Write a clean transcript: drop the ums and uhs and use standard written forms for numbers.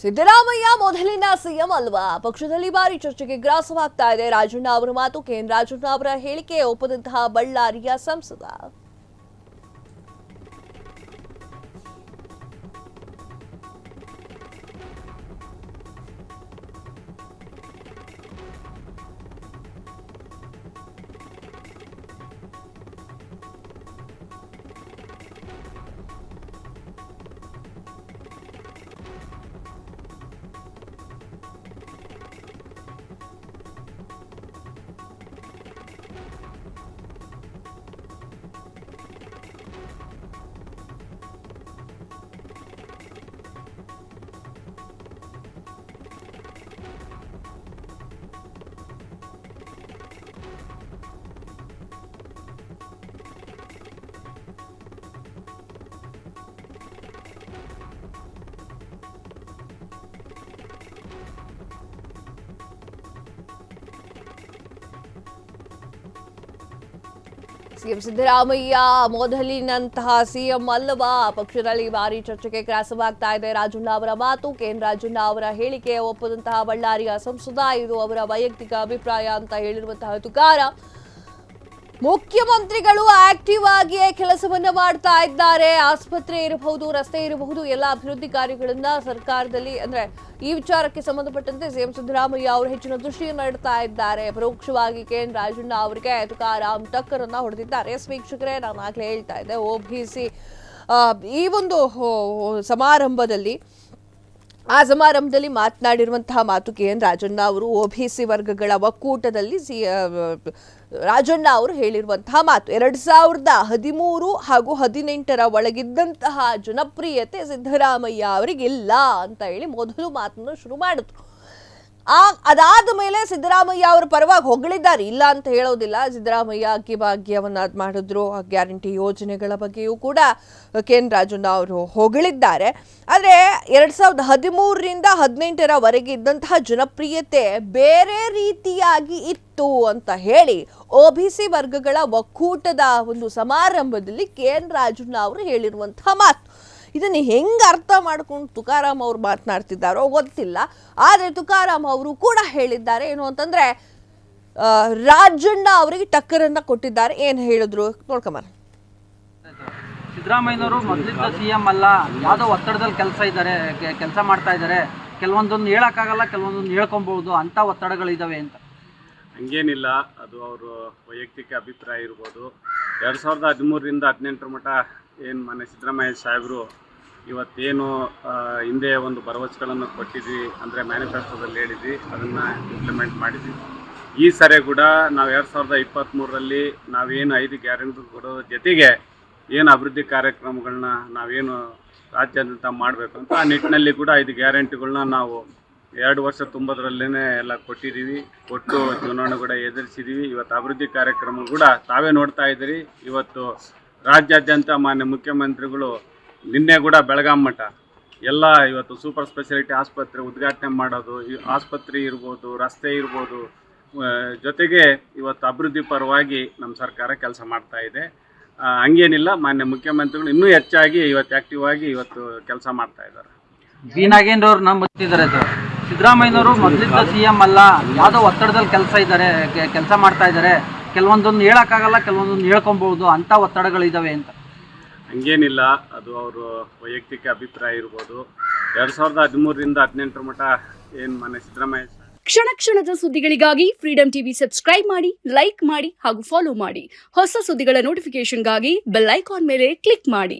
ಸಿದ್ದರಾಮಯ್ಯ ಮೊದಲಿನ ಸಿಎಂ ಅಲ್ವಾ? ಪಕ್ಷದಲ್ಲಿ ಭಾರಿ ಚರ್ಚೆಗೆ ಗ್ರಾಸವಾಗ್ತಾ ಇದೆ ರಾಜಣ್ಣ ಅವರ ಮಾತು. ಕೆಎನ್ ರಾಜಣ್ಣ ಅವರ ಹೇಳಿಕೆ ಒಪ್ಪದಂತಹ ಬಳ್ಳಾರಿಯ ಸಂಸದ ಸಿಎಂ ಸಿದ್ದರಾಮಯ್ಯ ಮೊದಲಿನಂತಹ ಸಿಎಂ ಅಲ್ಲವಾ? ಪಕ್ಷದಲ್ಲಿ ಭಾರಿ ಚರ್ಚೆಗೆ ಗ್ರಾಸವಾಗ್ತಾ ಇದೆ ರಾಜಣ್ಣ ಅವರ ಮಾತು. ಕೆಎನ್ ರಾಜಣ್ಣ ಅವರ ಹೇಳಿಕೆ ಒಪ್ಪದಂತಹ ಬಳ್ಳಾರಿಯ ಸಂಸದ. ಇದು ಅವರ ವೈಯಕ್ತಿಕ ಅಭಿಪ್ರಾಯ ಅಂತ ಹೇಳಿರುವಂತಹ ತುಕಾರಾಂ. ಮುಖ್ಯಮಂತ್ರಿಗಳು ಆಕ್ಟಿವ್ ಆಗಿಯೇ ಕೆಲಸವನ್ನ ಮಾಡ್ತಾ ಇದ್ದಾರೆ. ಆಸ್ಪತ್ರೆ ಇರಬಹುದು, ರಸ್ತೆ ಇರಬಹುದು, ಎಲ್ಲ ಅಭಿವೃದ್ಧಿ ಕಾರ್ಯಗಳನ್ನ ಸರ್ಕಾರದಲ್ಲಿ ಅಂದ್ರೆ ಈ ವಿಚಾರಕ್ಕೆ ಸಂಬಂಧಪಟ್ಟಂತೆ ಸಿಎಂ ಸಿದ್ದರಾಮಯ್ಯ ಅವರು ಹೆಚ್ಚಿನ ದೃಷ್ಟಿಯನ್ನು ಇಡ್ತಾ ಇದ್ದಾರೆ. ಪರೋಕ್ಷವಾಗಿ ಕೆಎನ್ ರಾಜಣ್ಣ ಅವರಿಗೆ ತುಕಾರಾಂ ಟಕ್ಕರನ್ನ ಹೊಡೆದಿದ್ದಾರೆ. ವೀಕ್ಷಕರೇ, ನಾನು ಆಗ್ಲೇ ಹೇಳ್ತಾ ಇದ್ದೆ, OBC ಈ ಒಂದು ಸಮಾರಂಭದಲ್ಲಿ ಮಾತನಾಡಿರುವಂತಹ ಮಾತು ಕೆಎನ್ ರಾಜಣ್ಣ ಅವರು. OBC ವರ್ಗಗಳ ಒಕ್ಕೂಟದಲ್ಲಿ ರಾಜಣ್ಣ ಅವರು ಹೇಳಿರುವಂತಹ ಮಾತು. 2013 ಹಾಗೂ 2018 ಒಳಗಿದ್ದಂತಹ ಜನಪ್ರಿಯತೆ ಸಿದ್ದರಾಮಯ್ಯ ಅವರಿಗಿಲ್ಲ ಅಂತ ಹೇಳಿ ಮೊದಲು ಮಾತನ್ನು ಶುರು ಮಾಡಿದ್ರು. ಅದಾದ ಮೇಲೆ ಸಿದ್ದರಾಮಯ್ಯ ಅವರ ಪರವಾಗಿ ಹೊಗಳಿದ್ದಾರೆ, ಇಲ್ಲ ಅಂತ ಹೇಳೋದಿಲ್ಲ. ಸಿದ್ದರಾಮಯ್ಯ ಅಕ್ಕಿ ಭಾಗ್ಯವನ್ನ ಮಾಡಿದ್ರು, ಗ್ಯಾರಂಟಿ ಯೋಜನೆಗಳ ಬಗ್ಗೆಯೂ ಕೂಡ ಕೆಎನ್ ರಾಜಣ್ಣ ಅವರು ಹೊಗಳಿದ್ದಾರೆ. ಆದರೆ 2013ರಿಂದ 2018 ಇದ್ದಂತಹ ಜನಪ್ರಿಯತೆ ಬೇರೆ ರೀತಿಯಾಗಿ ಇತ್ತು ಅಂತ ಹೇಳಿ OBC ವರ್ಗಗಳ ಒಕ್ಕೂಟದ ಒಂದು ಸಮಾರಂಭದಲ್ಲಿ ಕೆಎನ್ ರಾಜಣ್ಣ ಅವರು ಹೇಳಿರುವಂತಹ ಮಾತು. ಇದನ್ನು ಹೆಂಗೆ ಅರ್ಥ ಮಾಡ್ಕೊಂಡು ತುಕಾರಾಂ ಅವರು ಮಾತನಾಡ್ತಿದ್ದಾರೋ ಗೊತ್ತಿಲ್ಲ. ಆದರೆ ತುಕಾರಾಂ ಅವರು ಕೂಡ ಹೇಳಿದ್ದಾರೆ ಏನು ಅಂತಂದ್ರೆ, ರಾಜಣ್ಣ ಅವರಿಗೆ ಟಕ್ಕರನ್ನ ಕೊಟ್ಟಿದ್ದಾರೆ. ಏನು ಹೇಳಿದ್ರು ನೋಡ್ಕೊಂಬ. ಸಿದ್ದರಾಮಯ್ಯನವರು ಮೊದಲಿದ್ದ ಸಿಎಂ ಅಲ್ಲ, ಯಾವುದೋ ಒತ್ತಡದಲ್ಲಿ ಕೆಲಸ ಮಾಡ್ತಾ ಇದ್ದಾರೆ. ಕೆಲವೊಂದನ್ನು ಹೇಳಕ್ಕಾಗಲ್ಲ, ಕೆಲವೊಂದನ್ನು ಹೇಳ್ಕೊಬಹುದು ಅಂತ ಒತ್ತಡಗಳಿದಾವೆ ಅಂತ. ಹಂಗೇನಿಲ್ಲ, ಅದು ಅವರು ವೈಯಕ್ತಿಕ ಅಭಿಪ್ರಾಯ ಇರ್ಬೋದು. 2013ರಿಂದ 2018 ಮಟ್ಟ ಏನು ಮನೆ ಸಿದ್ದರಾಮಯ್ಯ ಸಾಹೇಬರು ಇವತ್ತೇನು ಹಿಂದೆ ಒಂದು ಭರವಸೆಗಳನ್ನು ಕೊಟ್ಟಿದ್ವಿ, ಅಂದರೆ ಮ್ಯಾನಿಫೆಸ್ಟೋದಲ್ಲಿ ಹೇಳಿದ್ವಿ, ಅದನ್ನು ಇಂಪ್ಲಿಮೆಂಟ್ ಮಾಡಿದ್ವಿ. ಈ ಸರಿ ಕೂಡ ನಾವು 2023ರಲ್ಲಿ ನಾವೇನು 5 ಗ್ಯಾರಂಟಿ ಕೊಡೋ ಜೊತೆಗೆ ಏನು ಅಭಿವೃದ್ಧಿ ಕಾರ್ಯಕ್ರಮಗಳನ್ನ ನಾವೇನು ರಾಜ್ಯಾದ್ಯಂತ ಮಾಡಬೇಕು ಅಂತ ಆ ನಿಟ್ಟಿನಲ್ಲಿ ಕೂಡ 5 ಗ್ಯಾರಂಟಿಗಳನ್ನ ನಾವು 2 ವರ್ಷ ತುಂಬದ್ರಲ್ಲೇ ಎಲ್ಲ ಕೊಟ್ಟಿದ್ದೀವಿ. ಕೊಟ್ಟು ಚುನಾವಣೆ ಕೂಡ ಎದುರಿಸಿದ್ದೀವಿ. ಇವತ್ತು ಅಭಿವೃದ್ಧಿ ಕಾರ್ಯಕ್ರಮ ಕೂಡ ತಾವೇ ನೋಡ್ತಾ ಇದ್ದೀರಿ. ಇವತ್ತು ರಾಜ್ಯಾದ್ಯಂತ ಮಾನ್ಯ ಮುಖ್ಯಮಂತ್ರಿಗಳು ನಿನ್ನೆ ಕೂಡ ಬೆಳಗಾಂ ಮಠ ಎಲ್ಲ ಇವತ್ತು ಸೂಪರ್ ಸ್ಪೆಷಾಲಿಟಿ ಆಸ್ಪತ್ರೆ ಉದ್ಘಾಟನೆ ಮಾಡೋದು, ಆಸ್ಪತ್ರೆ ಇರ್ಬೋದು, ರಸ್ತೆ ಇರ್ಬೋದು, ಜೊತೆಗೆ ಇವತ್ತು ಅಭಿವೃದ್ಧಿ ಪರವಾಗಿ ನಮ್ಮ ಸರ್ಕಾರ ಕೆಲಸ ಮಾಡ್ತಾ ಇದೆ. ಹಂಗೇನಿಲ್ಲ, ಮಾನ್ಯ ಮುಖ್ಯಮಂತ್ರಿಗಳು ಇನ್ನೂ ಹೆಚ್ಚಾಗಿ ಇವತ್ತು ಆಕ್ಟಿವ್ ಆಗಿ ಇವತ್ತು ಕೆಲಸ ಮಾಡ್ತಾ ಇದ್ದಾರೆ. ಬಿ ನಾಗೇಂದ್ರ ನಮ್ಮ ಬರ್ತಿದ್ದಾರೆ. ಸಿದ್ದರಾಮಯ್ಯನವರು ಮೊದಲಿದ್ದ ಸಿಎಂ ಅಲ್ಲ, ಯಾವುದೋ ಒತ್ತಡದಲ್ಲಿ ಕೆಲಸ ಮಾಡ್ತಾ ಇದ್ದಾರೆ. ಕೆಲವೊಂದನ್ನು ಹೇಳಕ್ಕಾಗಲ್ಲ, ಕೆಲವೊಂದನ್ನು ಹೇಳ್ಕೊಬಹುದು ಅಂತ ಒತ್ತಡಗಳಿದಾವೆ ಅಂತ. ಹಂಗೇನಿಲ್ಲ, ಅದು ಅವರು ವೈಯಕ್ತಿಕ ಅಭಿಪ್ರಾಯ ಇರ್ಬೋದು. 2013ರಿಂದ 2018 ಮಟ್ಟ ಏನು ಮನೆ ಸಿದ್ದರಾಮಯ್ಯ ಕ್ಷಣ ಕ್ಷಣದ ಸುದ್ದಿಗಳಿಗಾಗಿ ಫ್ರೀಡಂ ಟಿವಿ ಸಬ್ಸ್ಕ್ರೈಬ್ ಮಾಡಿ, ಲೈಕ್ ಮಾಡಿ ಹಾಗೂ ಫಾಲೋ ಮಾಡಿ. ಹೊಸ ಸುದ್ದಿಗಳ ನೋಟಿಫಿಕೇಶನ್ಗಾಗಿ ಬೆಲ್ ಐಕಾನ್ ಮೇಲೆ ಕ್ಲಿಕ್ ಮಾಡಿ.